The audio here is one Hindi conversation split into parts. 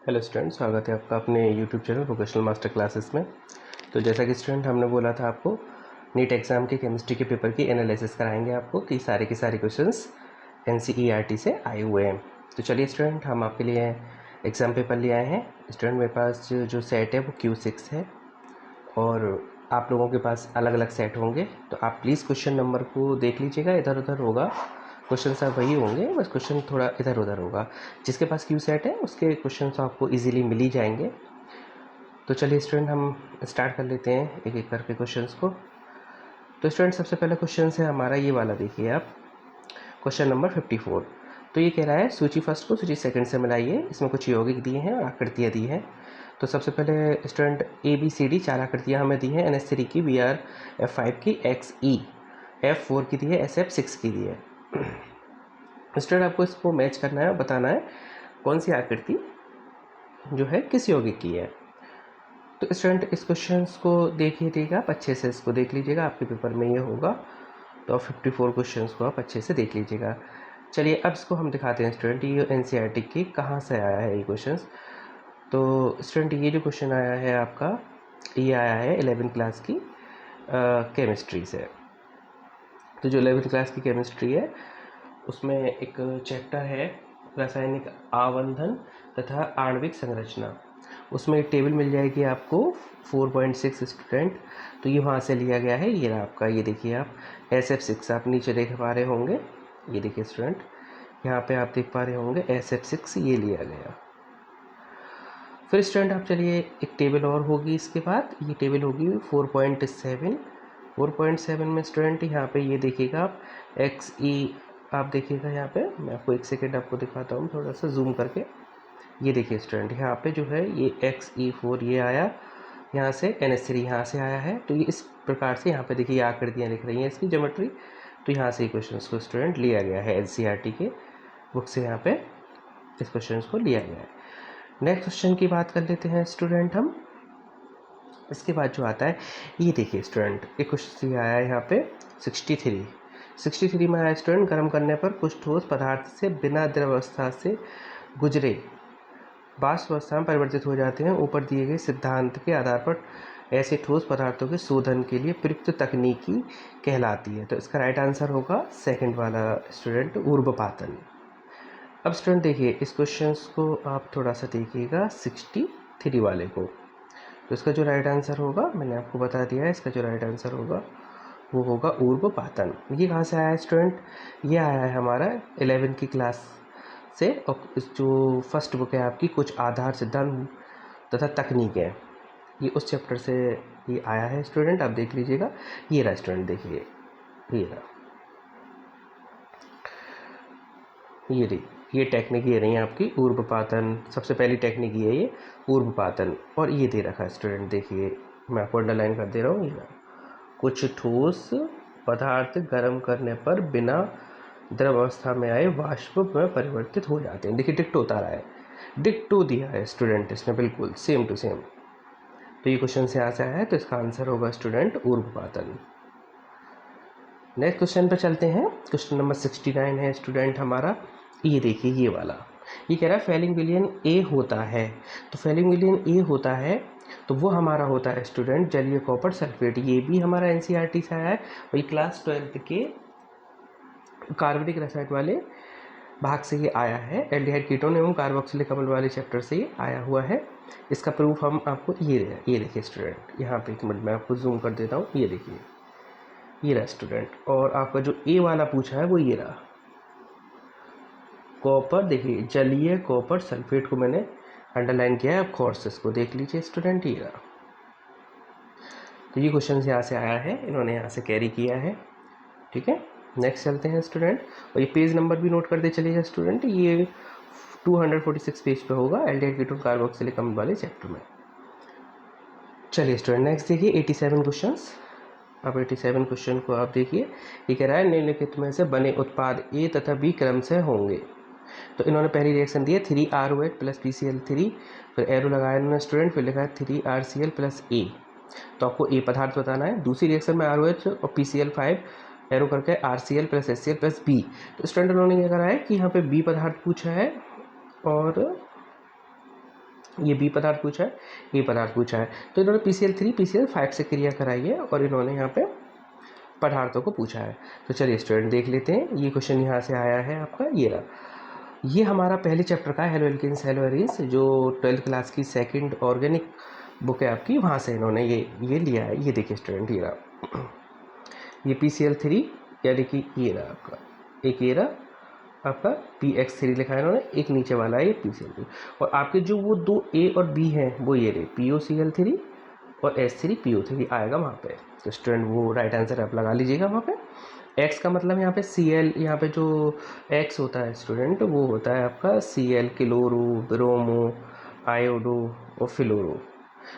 हेलो स्टूडेंट, स्वागत है आपका अपने YouTube channel vocational master classes में। तो जैसा कि स्टूडेंट हमने बोला था आपको नीट एग्ज़ाम के केमिस्ट्री के पेपर की एनालिसिस कराएंगे आपको कि सारे के सारे क्वेश्चंस एनसीईआरटी से आए हुए हैं। तो चलिए स्टूडेंट, हम आपके लिए एग्ज़ाम पेपर ले आए हैं। स्टूडेंट मेरे पास जो सेट है वो Q6 है और आप लोगों के पास अलग अलग सेट होंगे। तो आप प्लीज़ क्वेश्चन नंबर को देख लीजिएगा, इधर उधर होगा, क्वेश्चन सब वही होंगे, बस क्वेश्चन थोड़ा इधर उधर होगा। जिसके पास क्यू सेट है उसके क्वेश्चन आपको इजीली मिल ही जाएंगे। तो चलिए स्टूडेंट, हम स्टार्ट कर लेते हैं एक एक करके क्वेश्चंस को। तो स्टूडेंट सबसे पहला क्वेश्चन है हमारा ये वाला, देखिए आप, क्वेश्चन नंबर 54। तो ये कह रहा है सूची फर्स्ट को सूची सेकंड से मिलाइए। इसमें कुछ यौगिक दिए हैं और आकृतियाँ दी हैं। तो सबसे पहले स्टूडेंट ABCD 4 आकृतियाँ हमें दी हैं। NH3 की, BrF5 की, XE F4 की दी है, SF6 की दी है। स्टूडेंट आपको इसको मैच करना है और बताना है कौन सी आकृति जो है किस यौगिक की है। तो स्टूडेंट इस क्वेश्चन को देखिएगा, आप अच्छे से इसको देख लीजिएगा, आपके पेपर में ये होगा। तो आप 54 क्वेश्चन को आप अच्छे से देख लीजिएगा। चलिए अब इसको हम दिखाते हैं स्टूडेंट, ये NCERT की कहाँ से आया है ये क्वेश्चन। तो स्टूडेंट ये जो क्वेश्चन आया है आपका, ये आया है 11th क्लास की केमिस्ट्री से। तो जो 11th क्लास की केमिस्ट्री है उसमें एक चैप्टर है रासायनिक आवर्धन तथा आणविक संरचना। उसमें एक टेबल मिल जाएगी आपको 4.6 स्टूडेंट। तो ये वहाँ से लिया गया है। ये रहा आपका, ये देखिए आप SF6 आप नीचे देख पा रहे होंगे। ये देखिए स्टूडेंट, यहाँ पे आप देख पा रहे होंगे SF6 ये लिया गया। फिर स्टूडेंट आप चलिए, एक टेबल और होगी इसके बाद, ये टेबल होगी 4.7। 4.7 में स्टूडेंट यहाँ पे ये देखिएगा आप XE, आप देखिएगा यहाँ पे, मैं आपको एक सेकेंड आपको दिखाता हूँ थोड़ा सा जूम करके। ये देखिए स्टूडेंट, यहाँ पे जो है ये XE4 ये आया, यहाँ से NH3 यहाँ से आया है। तो ये इस प्रकार से यहाँ पे देखिए आकृतियाँ दिख रही हैं इसकी ज्योमेट्री। तो यहाँ से क्वेश्चन को स्टूडेंट लिया गया है, NCERT के बुक से यहाँ पे इस क्वेश्चन को लिया गया है। नेक्स्ट क्वेश्चन की बात कर लेते हैं स्टूडेंट हम। इसके बाद जो आता है, ये देखिए स्टूडेंट, एक क्वेश्चन आया है यहाँ पे 63 में आया स्टूडेंट, गर्म करने पर कुछ ठोस पदार्थ से बिना द्रव अवस्था से गुजरे वाष्प अवस्था में परिवर्तित हो जाते हैं। ऊपर दिए गए सिद्धांत के आधार पर ऐसे ठोस पदार्थों के शोधन के लिए प्रयुक्त तकनीकी कहलाती है। तो इसका राइट आंसर होगा सेकंड वाला स्टूडेंट, ऊर्ध्वपातन। अब स्टूडेंट देखिए इस क्वेश्चन को आप थोड़ा सा देखिएगा 63 वाले को। तो इसका जो राइट आंसर होगा मैंने आपको बता दिया है, इसका जो राइट आंसर होगा वो होगा ऊर्ध्वपातन। ये कहाँ से आया है स्टूडेंट, ये आया है हमारा 11th की क्लास से। और जो फर्स्ट बुक है आपकी, कुछ आधार सिद्धांत तथा तकनीक है, ये उस चैप्टर से ये आया है स्टूडेंट। आप देख लीजिएगा, ये रहा स्टूडेंट, देखिए ये रहा, ये टेक्निक ये रही है आपकी ऊर्ध्वपातन। सबसे पहली टेक्निक ये है, ये ऊर्ध्वपातन। और ये दे रखा है स्टूडेंट, देखिए मैं आपको अंडरलाइन कर दे रहा हूँ, ये कुछ ठोस पदार्थ गर्म करने पर बिना द्रव अवस्था में आए वाष्प में परिवर्तित हो जाते हैं। देखिए डिक्टो उतारा है, डिक्टो दिया है स्टूडेंट इसने, बिल्कुल सेम टू सेम। तो ये क्वेश्चन से यहाँ से आया है, तो इसका आंसर होगा स्टूडेंट ऊर्ध्वपातन। नेक्स्ट क्वेश्चन पर चलते हैं। क्वेश्चन नंबर 69 है स्टूडेंट हमारा, ये देखिए ये वाला। ये कह रहा है फैलिंग विलयन A होता है। तो फैलिंग विलयन A होता है तो वो हमारा होता है स्टूडेंट जलीय कॉपर सल्फेट। ये भी हमारा NCERT से आया है और ये क्लास 12th के कार्बनिक रसायन वाले भाग से ये आया है। एल्डिहाइड कीटोन एवं कार्बोक्सिलिक अम्ल वाले चैप्टर से ये आया हुआ है। इसका प्रूफ हम आपको ये देखिए स्टूडेंट, यहाँ पे एक मिनट मैं आपको जूम कर देता हूँ। ये देखिए ये रहा स्टूडेंट, और आपका जो A वाला पूछा है वो ये रहा, कॉपर। देखिए जलीय कॉपर सल्फेट को मैंने अंडरलाइन किया है, आप कोर्सेस को देख लीजिए स्टूडेंट, ये रहा। तो ये क्वेश्चन यहाँ से आया है, इन्होंने यहाँ से कैरी किया है, ठीक है। नेक्स्ट चलते हैं स्टूडेंट, और ये पेज नंबर भी नोट करते चलिएगा स्टूडेंट, ये 246 पेज पे होगा एल्डिहाइड कीटोन कार्बोक्सिलिक अम्ल वाले चैप्टर में। चलिए स्टूडेंट नेक्स्ट देखिए 87 क्वेश्चंस। अब 87 क्वेश्चन को आप देखिए, ये कह रहा है निम्नलिखित में से बने उत्पाद A तथा B क्रम से होंगे। तो इन्होंने पहली रिएक्शन दी है 3ROH प्लस PCl3, फिर एरो लगाया इन्होंने स्टूडेंट, फिर लिखा है 3RCl प्लस A। तो आपको A पदार्थ बताना है। दूसरी रिएक्शन में ROH और PCl5 एरो करके RCl plus HCl plus B। तो स्टूडेंट उन्होंने क्या करा है कि यहाँ पे B पदार्थ पूछा है और ये बी पदार्थ पूछा है, ए पदार्थ पूछा है। तो इन्होंने PCl3 PCl5 से क्रिया कराई है और इन्होंने यहाँ पे पदार्थों को पूछा है। तो चलिए स्टूडेंट देख लेते हैं, ये क्वेश्चन यहाँ से आया है आपका, ये रहा। ये हमारा पहले चैप्टर का हेलो एल्केन्स हेलो एरीन्स, जो 12th क्लास की सेकंड ऑर्गेनिक बुक है आपकी, वहाँ से इन्होंने ये लिया है। ये देखिए स्टूडेंट, ये रहा, ये PCl3 यानी कि ये रहा आपका, एक ये रहा आपका PX3 लिखा है इन्होंने, एक नीचे वाला है ये PCl3, और आपके जो वो दो A और B हैं वो ये रहे, POCl3 और H3PO3 आएगा वहाँ पे। तो स्टूडेंट वो राइट आंसर आप लगा लीजिएगा वहाँ पे। X का मतलब यहाँ पे Cl, यहाँ पे जो X होता है स्टूडेंट वो होता है आपका Cl, क्लोरो, ब्रोमो, आयोडो और फ्लोरो।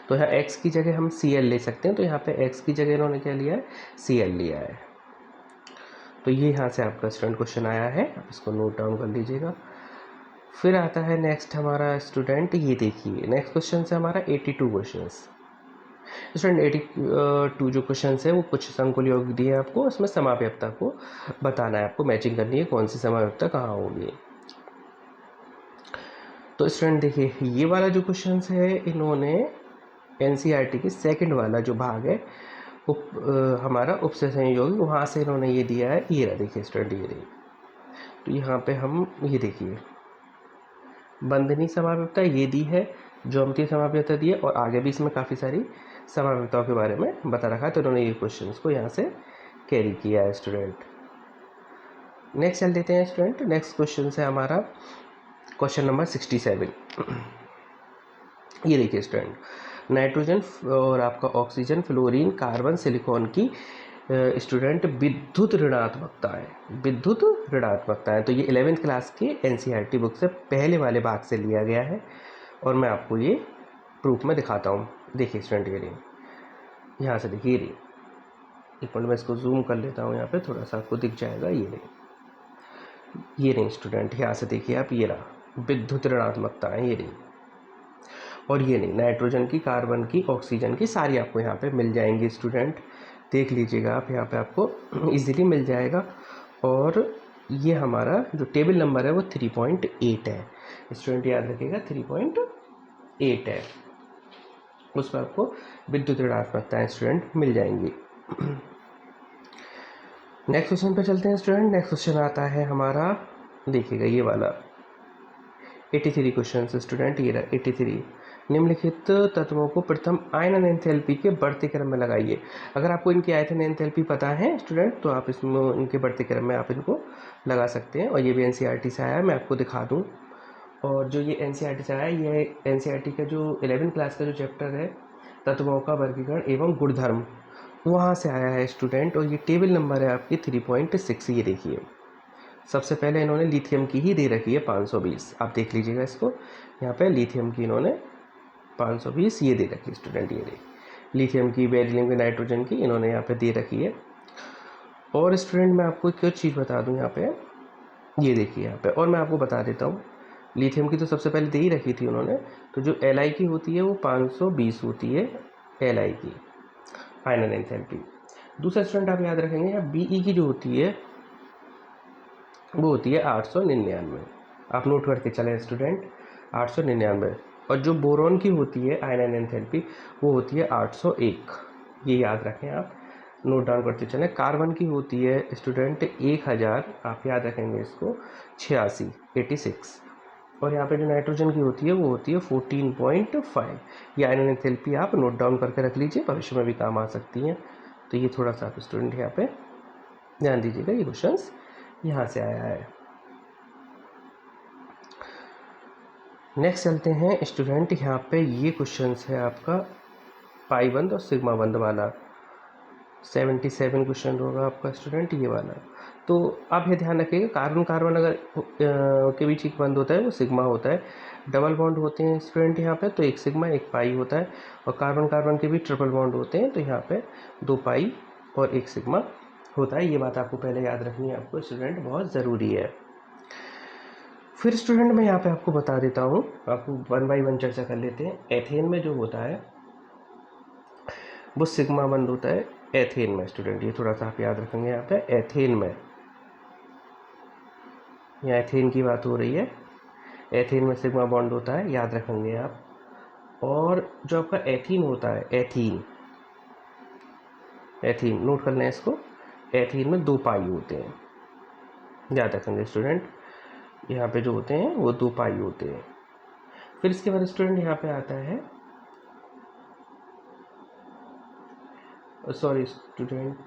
तो यहाँ X की जगह हम Cl ले सकते हैं, तो यहाँ पे X की जगह इन्होंने क्या लिया है, Cl लिया है। तो ये यहाँ से आपका स्टूडेंट क्वेश्चन आया है, आप इसको नोट डाउन कर लीजिएगा। फिर आता है नेक्स्ट हमारा स्टूडेंट, ये देखिए नेक्स्ट क्वेश्चन से हमारा 82 क्वेश्चन। स्टूडेंट 82 जो क्वेश्चन है वो कुछ संकुल योग दिए आपको, उसमें समाव्यवस्था को बताना है आपको, मैचिंग करनी है कौन सी समाव्यवस्था कहाँ होगी। तो स्टूडेंट देखिए ये वाला जो क्वेश्चन है इन्होंने NCERT के सेकंड वाला जो भाग है हमारा उपसे संयोग, वहाँ से इन्होंने ये दिया है, ये रहा देखिए स्टूडेंट, ये रही। तो यहाँ पे हम ये देखिए बंधनी समाव्यवस्था ये दी है, ज्यामितीय समाव्यवस्था दी है, और आगे भी इसमें काफ़ी सारी समाव्यवस्थाओं के बारे में बता रखा है। तो उन्होंने ये क्वेश्चंस को यहाँ से कैरी किया है स्टूडेंट। नेक्स्ट चल देते हैं स्टूडेंट, नेक्स्ट क्वेश्चन है हमारा क्वेश्चन नंबर 67। ये देखिए स्टूडेंट, नाइट्रोजन और आपका ऑक्सीजन, फ्लोरीन, कार्बन, सिलिकॉन की स्टूडेंट विद्युत ऋणात्मकता है, विद्युत ऋणात्मकता है। तो ये 11th क्लास के NCERT बुक से पहले वाले भाग से लिया गया है, और मैं आपको ये प्रूफ में दिखाता हूँ। देखिए स्टूडेंट ये रही, यहाँ से देखिए ये रही, एक मिनट मैं इसको जूम कर लेता हूँ, यहाँ पे थोड़ा सा आपको दिख जाएगा। ये रही स्टूडेंट, यहाँ से देखिए आप, ये रहा विद्युत ऋणात्मकता है, ये रही। और ये नहीं, नाइट्रोजन की, कार्बन की, ऑक्सीजन की सारी आपको यहाँ पे मिल जाएंगी स्टूडेंट, देख लीजिएगा आप, यहाँ पे आपको इजीली मिल जाएगा। और ये हमारा जो टेबल नंबर है वो 3.8 है स्टूडेंट, याद रखिएगा 3.8 है, उस पर आपको विद्युत ऋणात्मकताएं स्टूडेंट मिल जाएंगी। नेक्स्ट क्वेश्चन पे चलते हैं स्टूडेंट। नेक्स्ट क्वेश्चन आता है हमारा, देखिएगा ये वाला 83 क्वेश्चन स्टूडेंट, ये रहा 83। निम्नलिखित तत्वों को प्रथम आयनन एंथैल्पी के बढ़ते क्रम में लगाइए। अगर आपको इनकी आयतन एंथैल्पी पता है स्टूडेंट, तो आप इसमें इनके बढ़ते क्रम में आप इनको लगा सकते हैं। और ये भी NCERT से आया है, मैं आपको दिखा दूँ। और जो ये NCERT से आया है, ये NCERT का जो 11th क्लास का जो चैप्टर है तत्वों का वर्गीकरण एवं गुणधर्म, वहाँ से आया है स्टूडेंट। और ये टेबल नंबर है आपकी 3.6। ये देखिए सबसे पहले इन्होंने लिथियम की ही दे रखी है 520, आप देख लीजिएगा इसको, यहाँ पे लिथियम की इन्होंने 520 ये दे रखी है स्टूडेंट, ये लिथियम की, बेरिलियम की, नाइट्रोजन की इन्होंने यहाँ पे दे रखी है। और स्टूडेंट मैं आपको एक चीज़ बता दूँ यहाँ पे, ये देखिए यहाँ पे, और मैं आपको बता देता हूँ, लिथियम की तो सबसे पहले दे ही रखी थी उन्होंने, तो जो Li की होती है वो 520 होती है Li की आयनन एंथैल्पी। दूसरा स्टूडेंट आप याद रखेंगे, या Be की जो होती है वो होती है 899, आप नोट करके चलें स्टूडेंट 899। और जो बोरॉन की होती है आयनन एंथैल्पी वो होती है 801, ये याद रखें आप, नोट डाउन करते चलें। कार्बन की होती है स्टूडेंट 1000, आप याद रखेंगे इसको 86। और यहाँ पे जो नाइट्रोजन की होती है वो होती है 14.5। ये आयनन एंथैल्पी आप नोट डाउन करके रख लीजिए, भविष्य में भी काम आ सकती हैं। तो ये थोड़ा सा आप स्टूडेंट यहाँ पे ध्यान दीजिएगा, ये क्वेश्चंस यहाँ से आया है। नेक्स्ट चलते हैं स्टूडेंट, यहाँ पे ये क्वेश्चंस है आपका पाई बंद और सिग्मा बंद वाला, 77 क्वेश्चन होगा आपका स्टूडेंट ये वाला। तो आप ये ध्यान रखिएगा, कार्बन कार्बन अगर के बीच एक बंद होता है वो सिग्मा होता है, डबल बॉन्ड होते हैं स्टूडेंट यहाँ पे तो एक सिग्मा एक पाई होता है, और कार्बन कार्बन के बीच ट्रिपल बॉन्ड होते हैं तो यहाँ पे 2 पाई और 1 सिग्मा होता है। ये बात आपको पहले याद रखनी है आपको स्टूडेंट, बहुत ज़रूरी है। फिर स्टूडेंट मैं यहाँ पे आपको बता देता हूँ, आपको 1 बाई 1 चर्चा कर लेते हैं। एथेन में जो होता है वो सिग्मा बंद होता है एथेन में स्टूडेंट, ये थोड़ा सा आप याद रखेंगे। यहाँ पे एथेन में, यहाँ एथेन की बात हो रही है, एथेन में सिग्मा बॉन्ड होता है, याद रखेंगे आप। और जो आपका एथीन होता है, एथीन नोट करना है इसको, एथीन में 2 पाई होते हैं, याद रखेंगे स्टूडेंट, यहाँ पे जो होते हैं वो 2 पाई होते हैं। फिर इसके बाद स्टूडेंट यहाँ पे आता है, सॉरी स्टूडेंट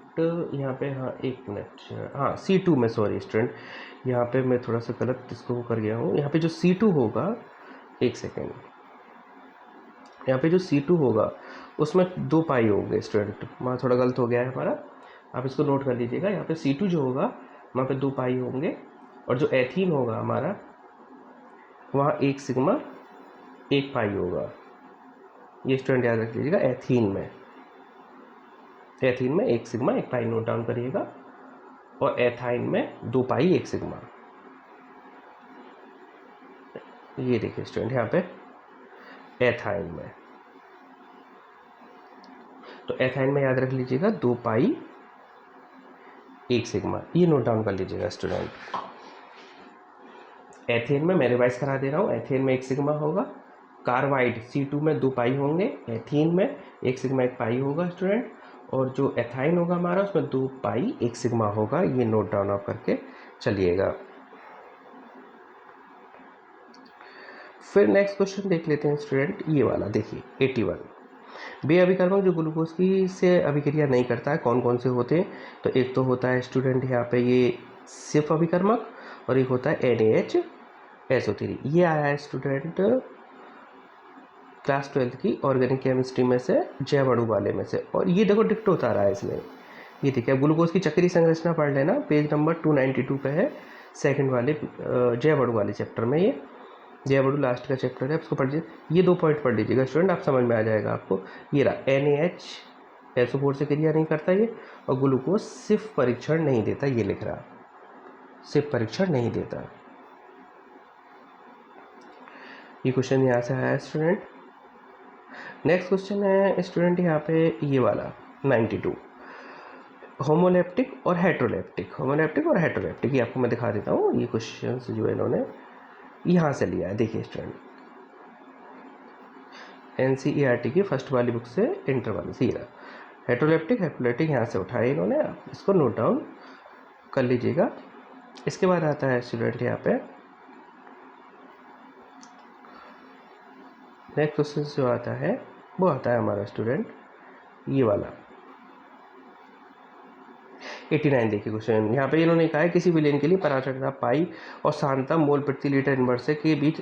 यहाँ पे, हाँ एक मिनट, हाँ C2 में, सॉरी स्टूडेंट यहाँ पे मैं थोड़ा सा गलत इसको कर गया हूँ। यहाँ पे जो C2 होगा, एक सेकेंड, यहाँ पे जो C2 होगा उसमें 2 पाई होंगे स्टूडेंट, वहाँ थोड़ा गलत हो गया है हमारा, आप इसको नोट कर लीजिएगा। यहाँ पे C2 जो होगा वहाँ पे 2 पाई होंगे, और जो एथीन होगा हमारा वहाँ 1 सिग्मा 1 पाई होगा। ये स्टूडेंट याद रख लीजिएगा, एथीन में 1 सिग्मा 1 पाई नोट डाउन करिएगा, और एथाइन में 2 पाई 1 सिग्मा। ये देखिए स्टूडेंट यहाँ पे एथाइन में, तो एथाइन में याद रख लीजिएगा 2 पाई 1 सिग्मा, ये नोट डाउन कर लीजिएगा स्टूडेंट। एथेन में मैं रिवाइज करा दे रहा हूँ, एथेन में 1 सिग्मा होगा, कार्बाइड C2 में 2 पाई होंगे, एथीन में 1 सिग्मा 1 पाई होगा स्टूडेंट, और जो एथाइन होगा हमारा उसमें 2 पाई 1 सिग्मा होगा। ये नोट डाउन आप करके चलिएगा। फिर नेक्स्ट क्वेश्चन देख लेते हैं स्टूडेंट, ये वाला देखिए 81। बे अभिकर्मक जो ग्लूकोज की से अभिक्रिया नहीं करता है, कौन कौन से होते हैं? तो एक तो होता है स्टूडेंट यहाँ पे ये सिर्फ अभिकर्मक, और एक होता है NaHSO3। ये आया है स्टूडेंट क्लास 12 की ऑर्गेनिक केमिस्ट्री में से, जैव अणु वाले में से, और ये देखो डिक्टो होता रहा है इसमें। ये देखिए, ग्लूकोज की चक्रीय संरचना पढ़ लेना, पेज नंबर 292 पे है, सेकंड वाले जैव अणु वाले चैप्टर में। ये जैव अणु लास्ट का चैप्टर है, उसको पढ़ लीजिए। ये 2 पॉइंट पढ़ लीजिएगा स्टूडेंट, आप समझ में आ जाएगा आपको। ये रहा NaHSO4 से क्रिया नहीं करता ये, और ग्लूकोज सिर्फ परीक्षण नहीं देता, ये लिख रहा, सिर्फ परीक्षण नहीं देता। ये क्वेश्चन यहाँ से आया है स्टूडेंट। नेक्स्ट क्वेश्चन है स्टूडेंट यहाँ पे ये वाला 92, होमोलेप्टिक और हेट्रोलेप्टिक। होमोलेप्टिक और हेट्रोलेप्टिक, ये आपको मैं दिखा देता हूँ। ये क्वेश्चन जो इन्होंने यहाँ से लिया है, देखिए स्टूडेंट NCERT की फर्स्ट वाली बुक से, इंटर वाली से। ये हेट्रोलेप्टिक हेट्रोलेप्टिक यहाँ से उठाए इन्होंने, आप इसको नोट डाउन कर लीजिएगा। इसके बाद आता है स्टूडेंट यहाँ पे नेक्स्ट क्वेश्चन जो आता है वो आता है हमारा स्टूडेंट ये वाला 89। देखिए क्वेश्चन यहाँ पे इन्होंने कहा है, किसी विलेन के लिए पराशर दाब पाई और सांता मोल प्रति लीटर इनवर्स के बीच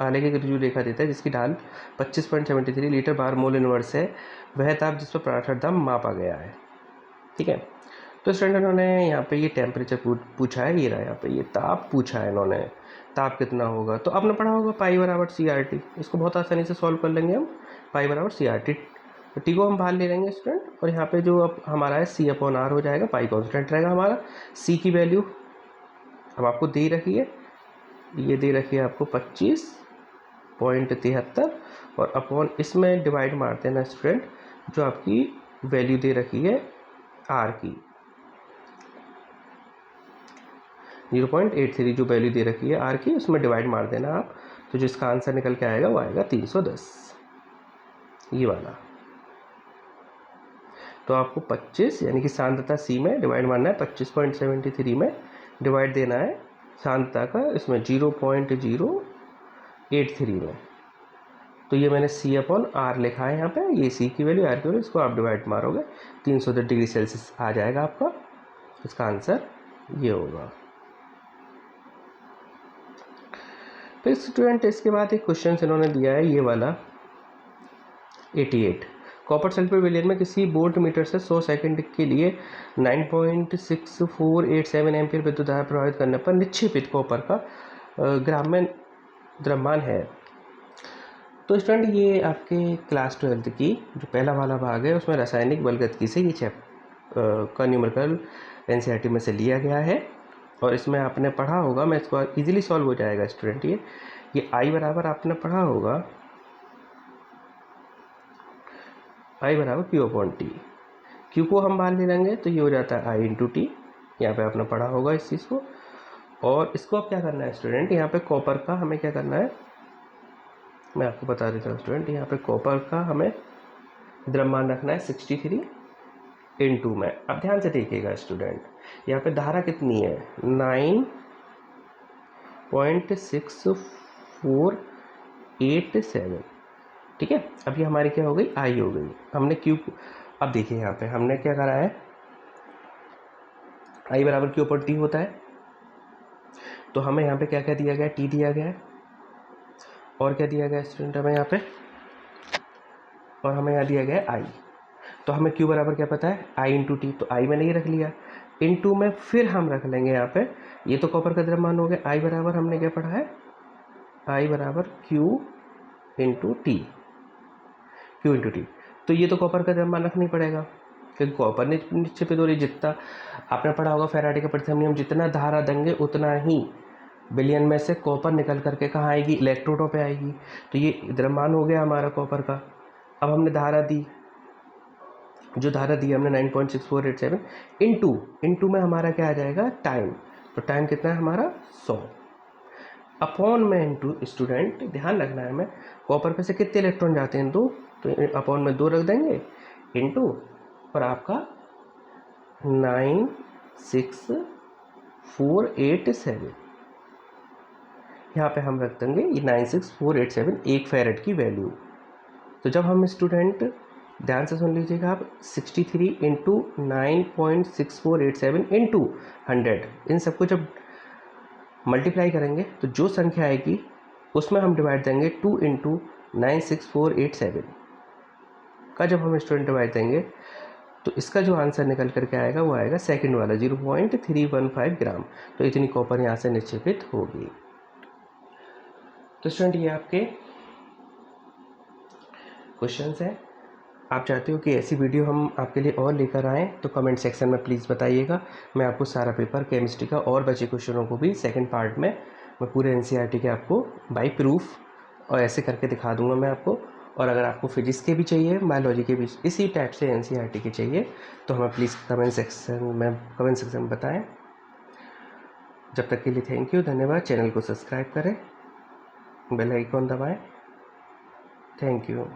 आलेख की ऋजु रेखा देता है, जिसकी ढाल 25.73 लीटर बार मोल इनवर्स है। वह ताप जिस पर पराशर दाब मापा गया है, ठीक है। तो स्टूडेंट इन्होंने यहाँ पे ये टेम्परेचर पूछा है, ये रहा यहाँ पे ये ताप पूछा है इन्होंने, ताप कितना होगा। तो आपने पढ़ा होगा पाई बराबर CRT, इसको बहुत आसानी से सॉल्व कर लेंगे हम। पाई बराबर CRT, टी को हम बाहर ले लेंगे स्टूडेंट, और यहाँ पे जो अब हमारा है C/R हो जाएगा, पाई कॉन्स्टेंट रहेगा हमारा। C की वैल्यू अब आपको दे रखी है, ये दे रखी है आपको 25.73, और अपॉन इसमें डिवाइड मार देना स्टूडेंट जो आपकी वैल्यू दे रखी है R की, 0.83 जो वैल्यू दे रखी है R की, उसमें डिवाइड मार देना आप, तो जिसका आंसर निकल के आएगा वो आएगा 310, ये वाला। तो आपको 25 यानी कि सांद्रता C में डिवाइड मारना है, 25.73 में डिवाइड देना है सांद्रता का, इसमें 0.083 में। तो ये मैंने C/R लिखा है यहाँ पे, ये C की वैल्यू R की वैल्यू, इसको आप डिवाइड मारोगे 310 डिग्री सेल्सियस आ जाएगा आपका, इसका आंसर ये होगा। फिर स्टूडेंट इसके बाद एक क्वेश्चन इन्होंने दिया है ये वाला 88, कॉपर सल्फेट विलेन में किसी वोल्ट मीटर से 100 सेकंड के लिए 9.6487 एम्पीयर विद्युत धारा प्रभावित करने पर निक्षेपित कॉपर का ग्राम में द्रव्यमान है। तो स्टूडेंट ये आपके क्लास 12 की जो पहला वाला भाग है उसमें रासायनिक बलगतिकी से ये का न्यूमेरिकल NCERT में से लिया गया है, और इसमें आपने पढ़ा होगा, मैं इसको इजीली सॉल्व हो जाएगा स्टूडेंट। ये I बराबर आपने पढ़ा होगा, I बराबर Q/T। Q को हम बाहर ले लेंगे तो ये हो जाता है I/T, यहाँ पे आपने पढ़ा होगा इस चीज़ को। और इसको अब क्या करना है स्टूडेंट, यहाँ पे कॉपर का हमें क्या करना है, मैं आपको बता देता हूँ स्टूडेंट, यहाँ पे कॉपर का हमें द्रव्यमान रखना है 63 × में। अब ध्यान से देखिएगा स्टूडेंट, यहाँ पे धारा कितनी है 9.6487, ठीक है। अब ये हमारी क्या हो गई, आई हो गई। हमने क्यू, अब देखिए यहाँ पे हमने क्या करा है, आई बराबर क्यू पर टी होता है, तो हमें यहाँ पे क्या क्या दिया गया है, टी दिया गया है, और क्या दिया गया है स्टूडेंट हमें यहाँ पे, और हमें यहाँ दिया गया है आई। तो हमें क्यू बराबर क्या पता है, आई इंटू टी, तो आई मैंने ये रख लिया, इंटू में फिर हम रख लेंगे यहाँ पे, ये तो कॉपर का द्रव्यमान हो गया, आई बराबर हमने क्या पढ़ा है, आई बराबर Q into T, Q into T. तो ये तो कॉपर का द्रव्यमान रखना ही पड़ेगा, क्योंकि कॉपर निक्षेपित हो रही, जितना आपने पढ़ा होगा फैराडे का प्रथम नियम, जितना धारा देंगे उतना ही विलयन में से कॉपर निकल करके कहाँ आएगी, इलेक्ट्रोडों पे आएगी। तो ये द्रव्यमान हो गया हमारा कॉपर का। अब हमने धारा दी, जो धारा दी हमने 9.6487 इंटू में हमारा क्या आ जाएगा, टाइम। तो टाइम कितना है हमारा 100 अपॉन में इंटू, स्टूडेंट ध्यान रखना है, हमें कॉपर पे से कितने इलेक्ट्रॉन जाते हैं, 2, तो अपॉन में 2 रख देंगे, इंटू और आपका 96487, यहाँ पे हम रख देंगे ये 96487, 1 फैरेड की वैल्यू। तो जब हम स्टूडेंट ध्यान से सुन लीजिएगा आप, 63 × 9.6487 × 100, इन सबको जब मल्टीप्लाई करेंगे तो जो संख्या आएगी उसमें हम डिवाइड देंगे 2 × 96487 का। जब हम स्टूडेंट डिवाइड देंगे तो इसका जो आंसर निकल करके आएगा वो आएगा सेकंड वाला 0.315 ग्राम। तो इतनी कॉपर यहाँ से निक्षेपित होगी। तो स्टूडेंट ये आपके क्वेश्चंस हैं। आप चाहते हो कि ऐसी वीडियो हम आपके लिए और लेकर आएँ तो कमेंट सेक्शन में प्लीज़ बताइएगा। मैं आपको सारा पेपर केमिस्ट्री का और बचे क्वेश्चनों को भी सेकंड पार्ट में मैं पूरे एनसीईआरटी के आपको बाय प्रूफ और ऐसे करके दिखा दूंगा मैं आपको। और अगर आपको फिजिक्स के भी चाहिए, बायोलॉजी के भी इसी टाइप से एनसीईआरटी के चाहिए तो हमें प्लीज़ कमेंट सेक्शन में बताएँ। जब तक के लिए थैंक यू, धन्यवाद। चैनल को सब्सक्राइब करें, बेल आइकॉन दबाएँ। Thank you.